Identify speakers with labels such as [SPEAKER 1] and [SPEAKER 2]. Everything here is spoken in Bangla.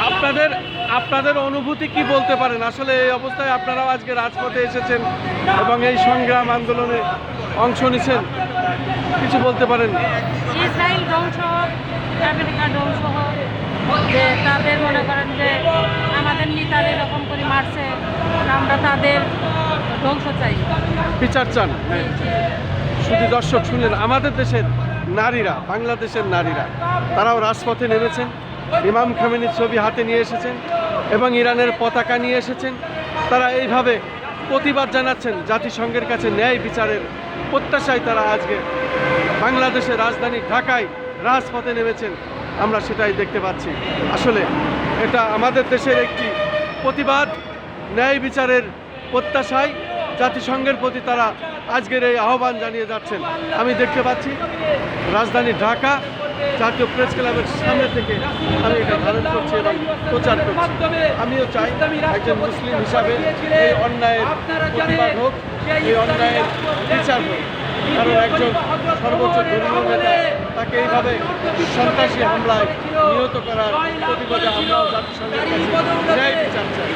[SPEAKER 1] আপনাদের আপনাদের অনুভূতি কি বলতে পারেন? আসলে এই অবস্থায় আপনারাও আজকে রাজপথে এসেছেন এবং এই সংগ্রাম আন্দোলনে অংশ নিছেন, কিছু বলতে পারেন?
[SPEAKER 2] ইসরায়েল ধ্বংস হোক, আমেরিকা ধ্বংস হোক, যে তাদের মনে করেন যে আমাদের নেতারা এরকম করে মারছে, আমরা তাদের ধ্বংস চাই,
[SPEAKER 1] বিচার চান? শুধু দর্শক শুনলেন, আমাদের দেশের নারীরা, বাংলাদেশের নারীরা, তারাও রাজপথে নেমেছেন, ইমাম খামেনির ছবি হাতে নিয়ে এসেছেন এবং ইরানের পতাকা নিয়ে এসেছেন। তারা এইভাবে প্রতিবাদ জানাচ্ছেন, জাতিসংঘের কাছে ন্যায় বিচারের প্রত্যাশায় তারা আজকে বাংলাদেশের রাজধানী ঢাকায় রাজপথে নেমেছেন। আমরা সেটাই দেখতে পাচ্ছি। আসলে এটা আমাদের দেশের একটি প্রতিবাদ, ন্যায় বিচারের প্রত্যাশায় জাতিসংঘের প্রতি তারা আজকের এই আহ্বান জানিয়ে যাচ্ছেন। আমি দেখতে পাচ্ছি রাজধানী ঢাকা জাতীয় প্রেস ক্লাবের সামনে থেকে আমি এটা ধারণ করছি এবং প্রচার করছি। আমিও চাই একজন মুসলিম হিসাবে এই অন্যায়ের প্রতিবাদ হোক, এই অন্যায়ের বিচার হোক। কারণ একজন সর্বোচ্চ ধর্মীয় নেতা তাকে এইভাবে সন্ত্রাসী হামলায় নিহত করার প্রতিবাদে আমরাও জাতিসংঘের কাছে ন্যায় বিচার চাই।